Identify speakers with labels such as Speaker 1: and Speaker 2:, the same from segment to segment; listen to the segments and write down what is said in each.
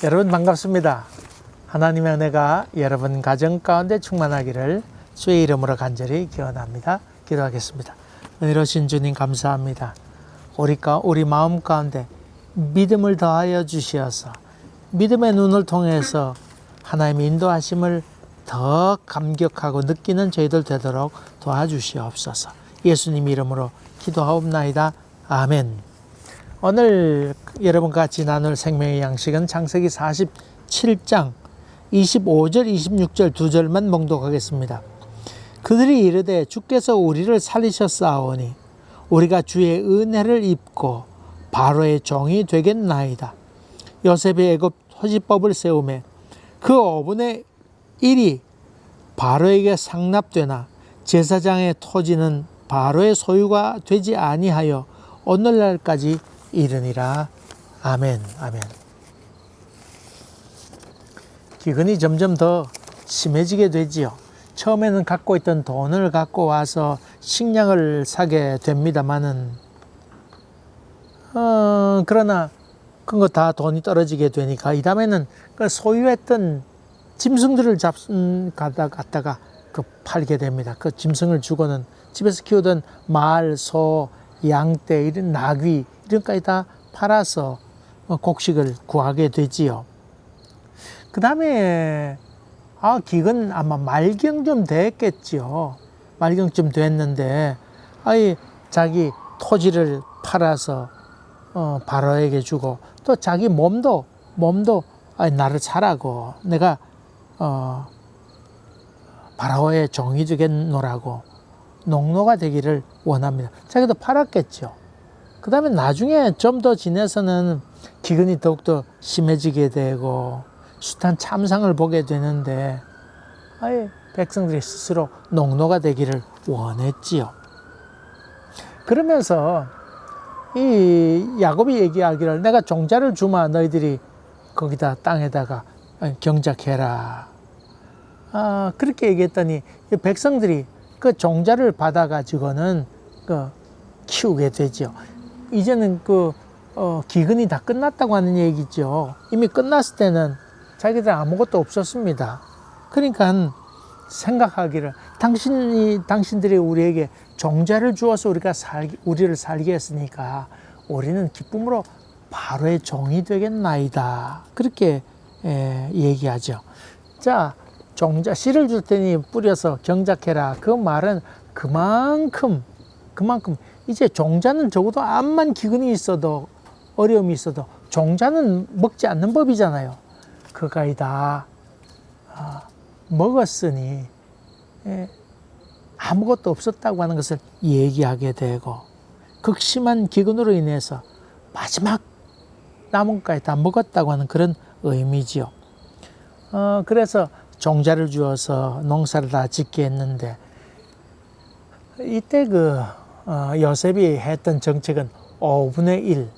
Speaker 1: 여러분 반갑습니다. 하나님의 은혜가 여러분 가정 가운데 충만하기를 주의 이름으로 간절히 기원합니다. 기도하겠습니다. 은혜로우신 주님 감사합니다. 우리 마음 가운데 믿음을 더하여 주시어서 믿음의 눈을 통해서 하나님의 인도하심을 더 감격하고 느끼는 저희들 되도록 도와주시옵소서. 예수님 이름으로 기도하옵나이다. 아멘. 오늘 여러분과 같이 나눌 생명의 양식은 창세기 47장 25절 26절 두 절만 봉독하겠습니다. 그들이 이르되 주께서 우리를 살리셨사오니 우리가 주의 은혜를 입고 바로의 종이 되겠나이다. 요셉이 애굽 토지법을 세우매 그 5분의 1이 바로에게 상납되나 제사장의 토지는 바로의 소유가 되지 아니하여 오늘날까지 이르니라. 아멘. 아멘. 기근이 점점 더 심해지게 되지요. 처음에는 갖고 있던 돈을 갖고 와서 식량을 사게 됩니다마는 그러나 그거 다 돈이 떨어지게 되니까 이 다음에는 그 소유했던 짐승들을 갖다가 그 팔게 됩니다. 그 짐승을 주고는 집에서 키우던 말, 소, 양떼, 이런 나귀 이런 것까지 다 팔아서 곡식을 구하게 되지요. 그 다음에 기근 아마 말경좀 됐겠지요. 말경쯤 됐는데 자기 토지를 팔아서 바로에게 주고 또 자기 몸도 나를 사라고 내가 바로의 종이 되겠노라고 농노가 되기를 원합니다. 자기도 팔았겠죠. 그 다음에 나중에 좀 더 지내서는 기근이 더욱더 심해지게 되고 숱한 참상을 보게 되는데 백성들이 스스로 농노가 되기를 원했지요. 그러면서 이 야곱이 얘기하기를 내가 종자를 주마 너희들이 거기다 땅에다가 경작해라. 그렇게 얘기했더니 백성들이 그 종자를 받아가지고는 키우게 되죠. 이제는 기근이 다 끝났다고 하는 얘기죠. 이미 끝났을 때는 자기들 아무것도 없었습니다. 그러니까 생각하기를 당신들이 우리에게 종자를 주어서 우리를 살게 했으니까 우리는 기쁨으로 바로의 종이 되겠나이다. 그렇게 얘기하죠. 자, 종자 씨를 줄 테니 뿌려서 경작해라. 그 말은 그만큼 이제 종자는 적어도 암만 기근이 있어도 어려움이 있어도 종자는 먹지 않는 법이잖아요. 그까이 다 먹었으니 아무것도 없었다고 하는 것을 얘기하게 되고 극심한 기근으로 인해서 마지막 남은 것까지 다 먹었다고 하는 그런 의미지요. 그래서 종자를 주어서 농사를 다 짓게 했는데 이때 요셉이 했던 정책은 5분의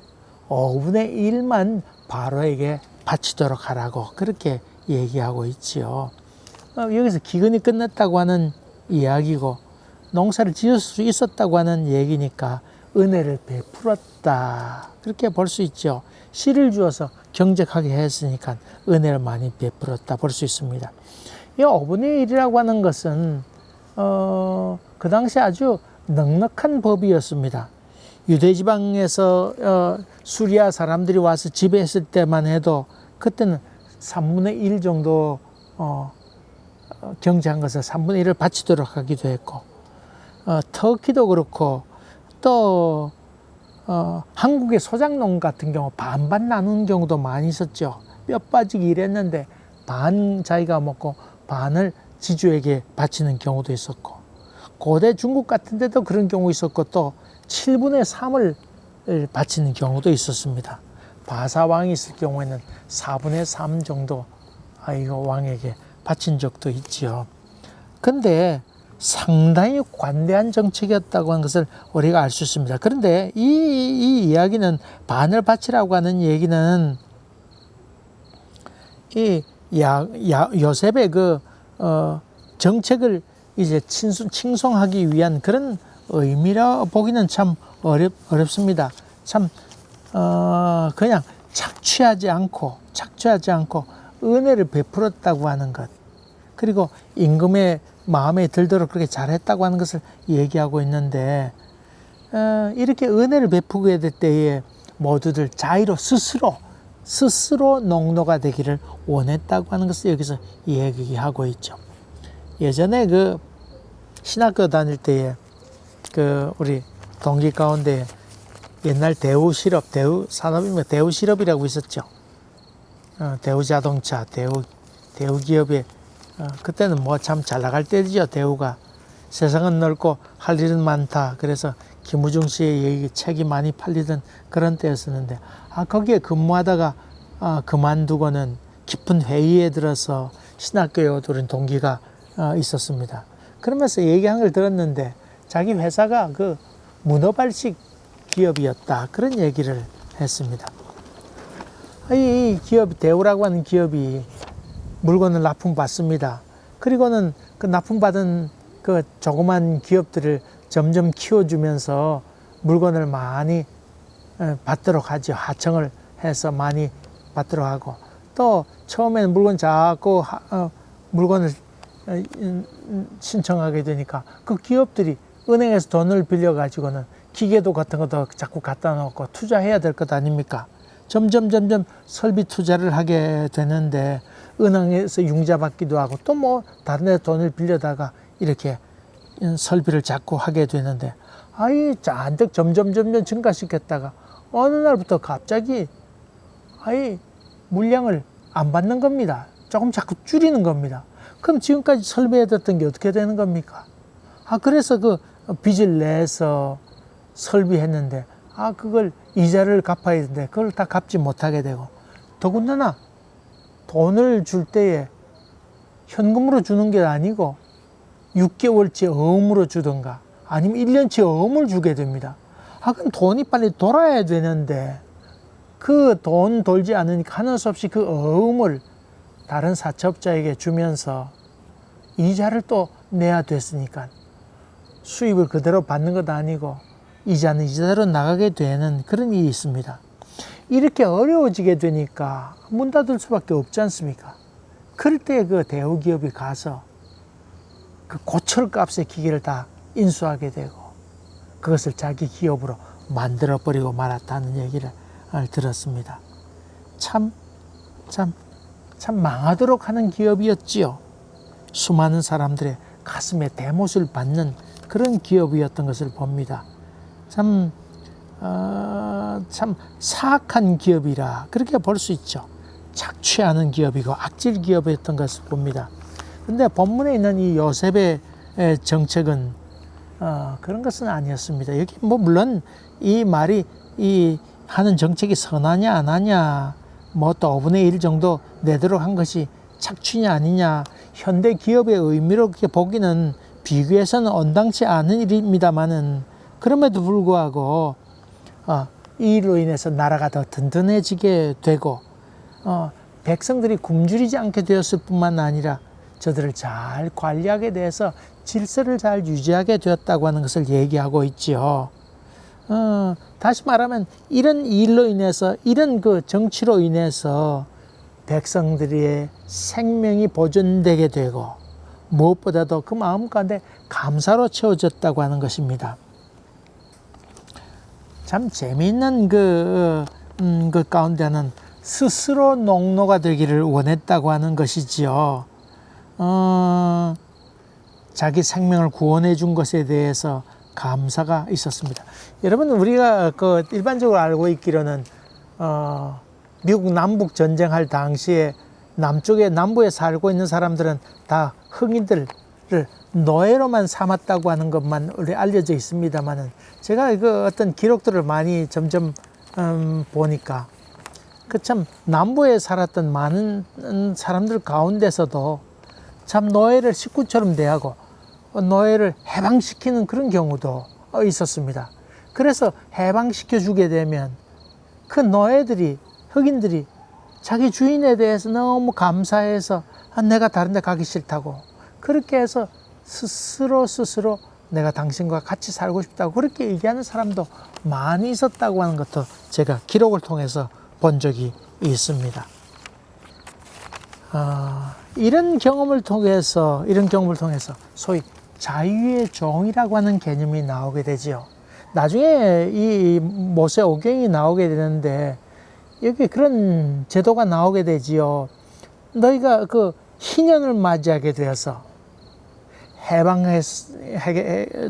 Speaker 1: 1만 바로에게 바치도록 하라고 그렇게 얘기하고 있지요. 여기서 기근이 끝났다고 하는 이야기고 농사를 지을 수 있었다고 하는 얘기니까 은혜를 베풀었다 그렇게 볼 수 있죠. 씨를 주어서 경작하게 했으니까 은혜를 많이 베풀었다 볼 수 있습니다. 이 5분의 1이라고 하는 것은 그 당시 아주 넉넉한 법이었습니다. 유대지방에서 수리아 사람들이 와서 지배했을 때만 해도 그때는 3분의 1 정도 경제한 것을 3분의 1을 바치도록 하기도 했고 터키도 그렇고 또 한국의 소작농 같은 경우 반반 나누는 경우도 많이 있었죠. 뼈 빠지기 일했는데 반 자기가 먹고 반을 지주에게 바치는 경우도 있었고 고대 중국 같은 데도 그런 경우 있었고 또 7분의 3을 바치는 경우도 있었습니다. 바사왕이 있을 경우에는 4분의 3 정도 왕에게 바친 적도 있지요. 근데 상당히 관대한 정책이었다고 하는 것을 우리가 알 수 있습니다. 그런데 이 이야기는 반을 바치라고 하는 얘기는 요셉의 정책을 이제 칭송하기 위한 그런 의미라 보기는 참 어렵습니다. 참 그냥 착취하지 않고 은혜를 베풀었다고 하는 것, 그리고 임금의 마음에 들도록 그렇게 잘했다고 하는 것을 얘기하고 있는데, 이렇게 은혜를 베푸게 될 때에 모두들 자의로 스스로 농노가 되기를 원했다고 하는 것을 여기서 얘기하고 있죠. 예전에 그 신학교 다닐 때에 우리 동기 가운데 옛날 대우 산업이면 대우 실업이라고 있었죠. 대우 자동차, 대우 기업에 그때는 뭐 참 잘 나갈 때죠. 대우가 세상은 넓고 할 일은 많다. 그래서 김우중 씨의 책이 많이 팔리던 그런 때였었는데, 거기에 근무하다가 그만두고는 깊은 회의에 들어서 신학교에 오던 동기가 있었습니다. 그러면서 얘기한 걸 들었는데, 자기 회사가 그 문어발식 기업이었다, 그런 얘기를 했습니다. 이 기업, 대우라고 하는 기업이 물건을 납품받습니다. 그리고는 그 납품받은 그 조그만 기업들을 점점 키워주면서 물건을 많이 받도록 하죠. 하청을 해서 많이 받도록 하고, 또 처음에는 물건 자꾸 물건을 신청하게 되니까 그 기업들이 은행에서 돈을 빌려 가지고는 기계도 같은 것도 자꾸 갖다 놓고 투자해야 될 것 아닙니까? 점점 설비 투자를 하게 되는데, 은행에서 융자 받기도 하고 또 뭐 다른 데 돈을 빌려다가 이렇게 설비를 자꾸 하게 되는데, 잔뜩 점점 증가시켰다가 어느 날부터 갑자기 물량을 안 받는 겁니다. 조금 자꾸 줄이는 겁니다. 그럼 지금까지 설비해뒀던 게 어떻게 되는 겁니까? 그래서 그 빚을 내서 설비했는데, 그걸 이자를 갚아야 되는데 그걸 다 갚지 못하게 되고, 더군다나 돈을 줄 때에 현금으로 주는 게 아니고 6개월치 어음으로 주든가 아니면 1년치 어음을 주게 됩니다. 그럼 돈이 빨리 돌아야 되는데, 그 돈 돌지 않으니까 하는 수 없이 그 어음을 다른 사채업자에게 주면서 이자를 또 내야 됐으니까 수입을 그대로 받는 것 아니고 이자는 이자대로 나가게 되는 그런 일이 있습니다. 이렇게 어려워지게 되니까 문 닫을 수밖에 없지 않습니까? 그럴 때 그 대우기업이 가서 그 고철값의 기계를 다 인수하게 되고 그것을 자기 기업으로 만들어버리고 말았다는 얘기를 들었습니다. 참 망하도록 하는 기업이었지요. 수많은 사람들의 가슴에 대못을 받는 그런 기업이었던 것을 봅니다. 참 사악한 기업이라 그렇게 볼 수 있죠. 착취하는 기업이고 악질 기업이었던 것을 봅니다. 그런데 본문에 있는 이 요셉의 정책은 그런 것은 아니었습니다. 여기 뭐 물론 이 말이 하는 정책이 선하냐 안 하냐, 뭐 또 5분의 1 정도 내도록 한 것이 착취냐 아니냐, 현대 기업의 의미로 그렇게 보기는 비교해서는 온당치 않은 일입니다만은, 그럼에도 불구하고 이 일로 인해서 나라가 더 든든해지게 되고 백성들이 굶주리지 않게 되었을 뿐만 아니라 저들을 잘 관리하게 돼서 질서를 잘 유지하게 되었다고 하는 것을 얘기하고 있지요. 다시 말하면 이런 일로 인해서, 이런 그 정치로 인해서 백성들의 생명이 보존되게 되고 무엇보다도 그 마음 가운데 감사로 채워졌다고 하는 것입니다. 참 재미있는 그 가운데는 스스로 농노가 되기를 원했다고 하는 것이지요. 자기 생명을 구원해 준 것에 대해서 감사가 있었습니다. 여러분, 우리가 그 일반적으로 알고 있기로는 미국 남북 전쟁할 당시에 남부에 살고 있는 사람들은 다 흑인들을 노예로만 삼았다고 하는 것만 우리 알려져 있습니다만은, 제가 그 어떤 기록들을 많이 점점 보니까 참 남부에 살았던 많은 사람들 가운데서도 참 노예를 식구처럼 대하고 노예를 해방시키는 그런 경우도 있었습니다. 그래서 해방시켜 주게 되면 그 노예들이, 흑인들이 자기 주인에 대해서 너무 감사해서 내가 다른 데 가기 싫다고, 그렇게 해서 스스로 내가 당신과 같이 살고 싶다고 그렇게 얘기하는 사람도 많이 있었다고 하는 것도 제가 기록을 통해서 본 적이 있습니다. 이런 경험을 통해서 소위 자유의 종이라고 하는 개념이 나오게 되지요. 나중에 이 모세 오경이 나오게 되는데 여기 그런 제도가 나오게 되지요. 너희가 그 희년을 맞이하게 되어서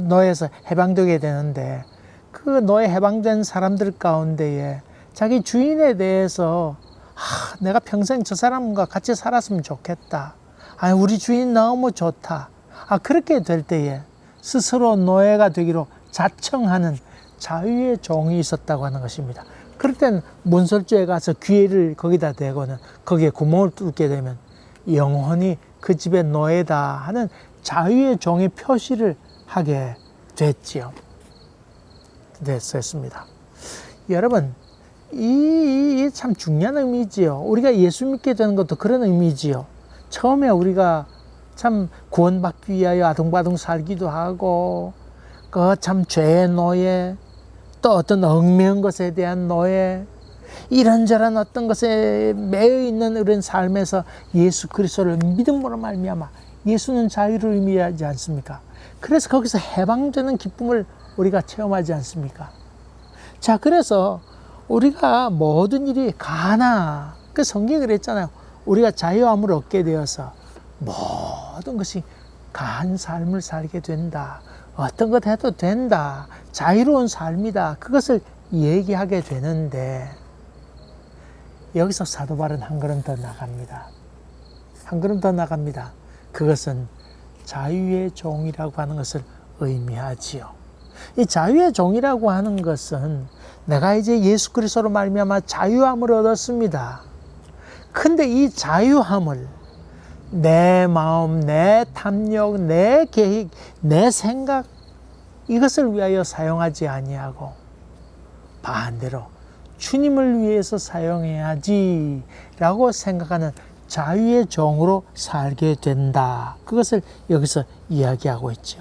Speaker 1: 노예에서 해방되게 되는데 그 노예 해방된 사람들 가운데에 자기 주인에 대해서 내가 평생 저 사람과 같이 살았으면 좋겠다. 우리 주인 너무 좋다. 그렇게 될 때에 스스로 노예가 되기로 자청하는 자유의 종이 있었다고 하는 것입니다. 그럴 땐 문설주에 가서 귀를 거기다 대고는 거기에 구멍을 뚫게 되면 영원히 그 집의 노예다 하는 자유의 종의 표시를 하게 됐습니다. 여러분, 이 참 중요한 의미지요. 우리가 예수 믿게 되는 것도 그런 의미지요. 처음에 우리가 참 구원받기 위하여 아둥바둥 살기도 하고, 그 참 죄의 노예, 또 어떤 얽매인 것에 대한 노예, 이런저런 어떤 것에 매여 있는 이런 삶에서 예수 그리스도를 믿음으로 말미암아 예수는 자유를 의미하지 않습니까? 그래서 거기서 해방되는 기쁨을 우리가 체험하지 않습니까? 자, 그래서 우리가 모든 일이 가나, 그 성경이 그랬잖아요. 우리가 자유함을 얻게 되어서 모든 것이 가한 삶을 살게 된다. 어떤 것 해도 된다. 자유로운 삶이다. 그것을 얘기하게 되는데 여기서 사도 바울은 한 걸음 더 나갑니다. 한 걸음 더 나갑니다. 그것은 자유의 종이라고 하는 것을 의미하지요. 이 자유의 종이라고 하는 것은 내가 이제 예수 그리스도로 말미암아 자유함을 얻었습니다. 근데 이 자유함을 내 마음, 내 탐욕, 내 계획, 내 생각 이것을 위하여 사용하지 아니하고 반대로 주님을 위해서 사용해야지 라고 생각하는 자유의 종으로 살게 된다. 그것을 여기서 이야기하고 있죠.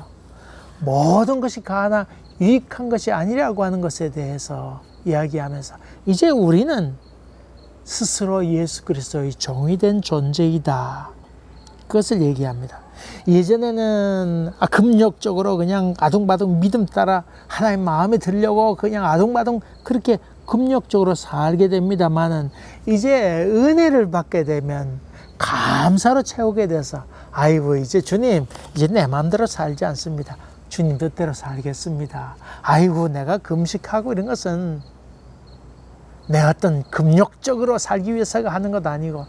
Speaker 1: 모든 것이 가나 유익한 것이 아니라고 하는 것에 대해서 이야기하면서 이제 우리는 스스로 예수 그리스도의 종이 된 존재이다. 그것을 얘기합니다. 예전에는 금욕적으로 그냥 아둥바둥 믿음 따라 하나님 마음에 들려고 그냥 아둥바둥 그렇게 금욕적으로 살게 됩니다만은 이제 은혜를 받게 되면 감사로 채우게 돼서 아이고 이제 주님 이제 내 마음대로 살지 않습니다. 주님 뜻대로 살겠습니다. 아이고 내가 금식하고 이런 것은 내 어떤 금욕적으로 살기 위해서가 하는 것 아니고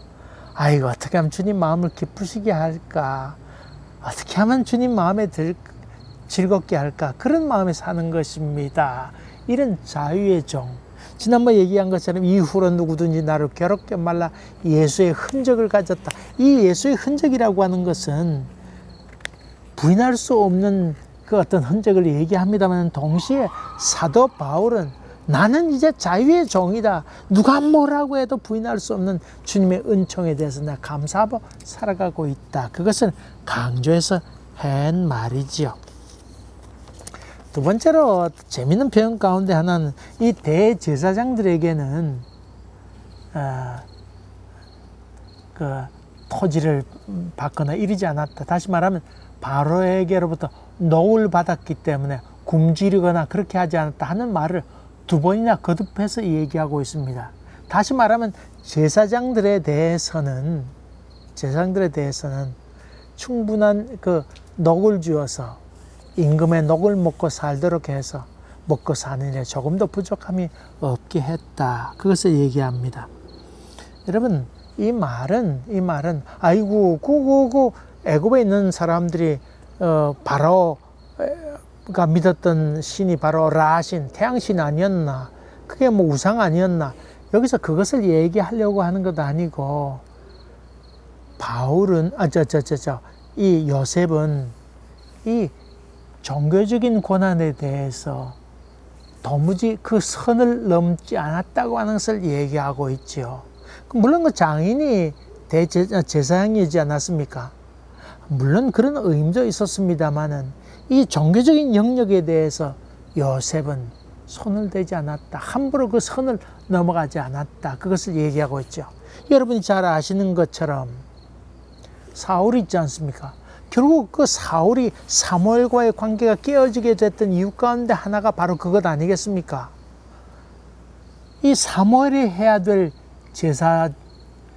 Speaker 1: 아이고 어떻게 하면 주님 마음을 기쁘시게 할까, 어떻게 하면 주님 마음에 즐겁게 할까, 그런 마음에 사는 것입니다. 이런 자유의 종. 지난번에 얘기한 것처럼 이후로 누구든지 나를 괴롭게 말라 예수의 흔적을 가졌다. 이 예수의 흔적이라고 하는 것은 부인할 수 없는 그 어떤 흔적을 얘기합니다만 동시에 사도 바울은 나는 이제 자유의 종이다. 누가 뭐라고 해도 부인할 수 없는 주님의 은총에 대해서 내가 감사하고 살아가고 있다. 그것을 강조해서 한 말이지요. 두 번째로 재미있는 표현 가운데 하나는 이 대제사장들에게는 그 토지를 받거나 이르지 않았다. 다시 말하면 바로에게로부터 노을 받았기 때문에 굶주리거나 그렇게 하지 않았다 하는 말을 두 번이나 거듭해서 얘기하고 있습니다. 다시 말하면 제사장들에 대해서는 충분한 그 녹을 주어서 임금의 녹을 먹고 살도록 해서 먹고 사는 일에 조금 더 부족함이 없게 했다. 그것을 얘기합니다. 여러분 이 말은 아이고 그 애굽에 있는 사람들이 바로가 믿었던 신이 바로 라신 태양신 아니었나, 그게 뭐 우상 아니었나, 여기서 그것을 얘기하려고 하는 것도 아니고 바울은 이 요셉은 이 종교적인 고난에 대해서 도무지 그 선을 넘지 않았다고 하는 것을 얘기하고 있죠. 물론 그 장인이 대제사장이지 않았습니까? 물론 그런 의미도 있었습니다만은 이 종교적인 영역에 대해서 요셉은 손을 대지 않았다. 함부로 그 선을 넘어가지 않았다. 그것을 얘기하고 있죠. 여러분이 잘 아시는 것처럼 사울이 있지 않습니까? 결국 그 사울이 사무엘과의 관계가 깨어지게 됐던 이유 가운데 하나가 바로 그것 아니겠습니까? 이 사무엘이 해야 될 제사,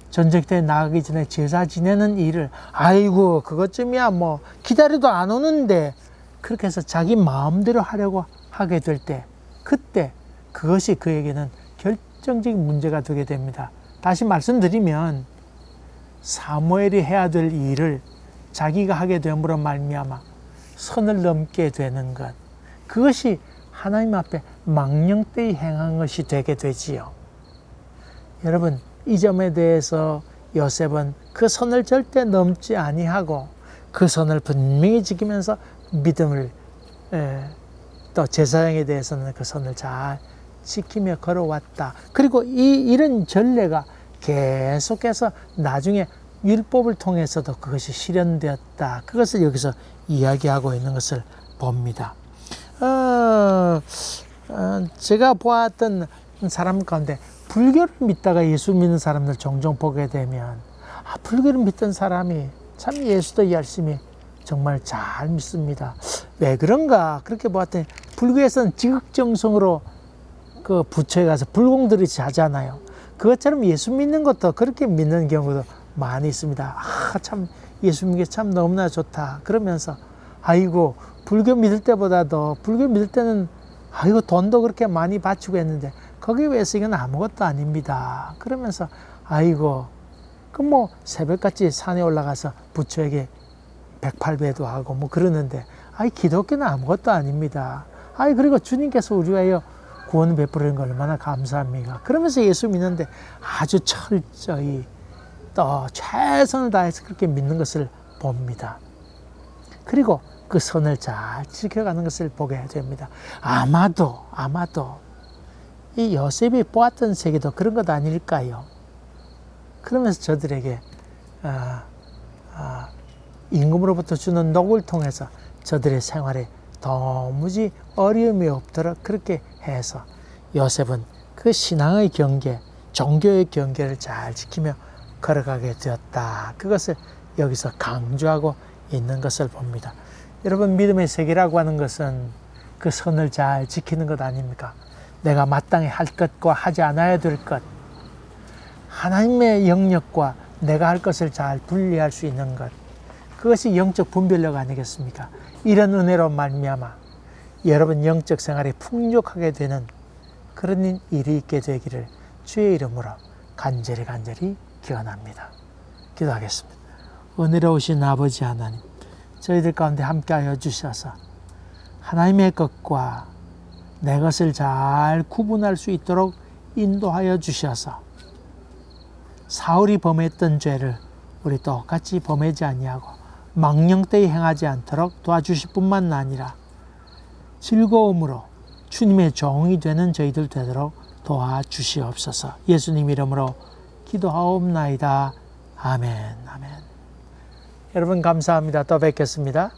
Speaker 1: 전쟁터에 나가기 전에 제사 지내는 일을 아이고 그것쯤이야 뭐 기다려도 안 오는데 그렇게 해서 자기 마음대로 하려고 하게 될 때 그때 그것이 그에게는 결정적인 문제가 되게 됩니다. 다시 말씀드리면 사무엘이 해야 될 일을 자기가 하게 됨으로 말미암아 선을 넘게 되는 것, 그것이 하나님 앞에 망령되이 행한 것이 되게 되지요. 여러분, 이 점에 대해서 요셉은 그 선을 절대 넘지 아니하고 그 선을 분명히 지키면서 믿음을 또 제사장에 대해서는 그 선을 잘 지키며 걸어왔다. 그리고 이런 전례가 계속해서 나중에 율법을 통해서도 그것이 실현되었다. 그것을 여기서 이야기하고 있는 것을 봅니다. 제가 보았던 사람 가운데 불교를 믿다가 예수 믿는 사람들 종종 보게 되면 불교를 믿던 사람이 참 예수도 열심히 정말 잘 믿습니다. 왜 그런가 그렇게 보았더니 불교에서는 지극정성으로 그 부처에 가서 불공들이 자잖아요. 그것처럼 예수 믿는 것도 그렇게 믿는 경우도 많이 있습니다. 참 예수 믿는 게 참 너무나 좋다 그러면서 아이고 불교 믿을 때보다도 불교 믿을 때는 아이고 돈도 그렇게 많이 바치고 했는데 거기에 비해서 이건 아무것도 아닙니다 그러면서 아이고 그 뭐 새벽같이 산에 올라가서 부처에게 108배도 하고 뭐 그러는데 아이 기독교는 아무것도 아닙니다. 아이 그리고 주님께서 우리 위하여 구원을 베푸는 걸 얼마나 감사합니까? 그러면서 예수 믿는데 아주 철저히 또 최선을 다해서 그렇게 믿는 것을 봅니다. 그리고 그 선을 잘 지켜가는 것을 보게 됩니다. 아마도 이 요셉이 보았던 세계도 그런 것 아닐까요? 그러면서 저들에게 임금으로부터 주는 녹을 통해서 저들의 생활에 도무지 어려움이 없도록 그렇게 해서 요셉은 그 신앙의 경계, 종교의 경계를 잘 지키며 걸어가게 되었다. 그것을 여기서 강조하고 있는 것을 봅니다. 여러분, 믿음의 세계라고 하는 것은 그 선을 잘 지키는 것 아닙니까? 내가 마땅히 할 것과 하지 않아야 될 것, 하나님의 영역과 내가 할 것을 잘 분리할 수 있는 것, 그것이 영적 분별력 아니겠습니까? 이런 은혜로 말미암아 여러분 영적 생활이 풍족하게 되는 그런 일이 있게 되기를 주의 이름으로 간절히 기원합니다. 기도하겠습니다. 은혜로우신 아버지 하나님, 저희들 가운데 함께하여 주셔서 하나님의 것과 내 것을 잘 구분할 수 있도록 인도하여 주셔서 사울이 범했던 죄를 우리 똑같이 범하지 아니하고 망령되이 행하지 않도록 도와주실 뿐만 아니라 즐거움으로 주님의 종이 되는 저희들 되도록 도와주시옵소서. 예수님 이름으로 기도하옵나이다. 아멘. 여러분 감사합니다. 또 뵙겠습니다.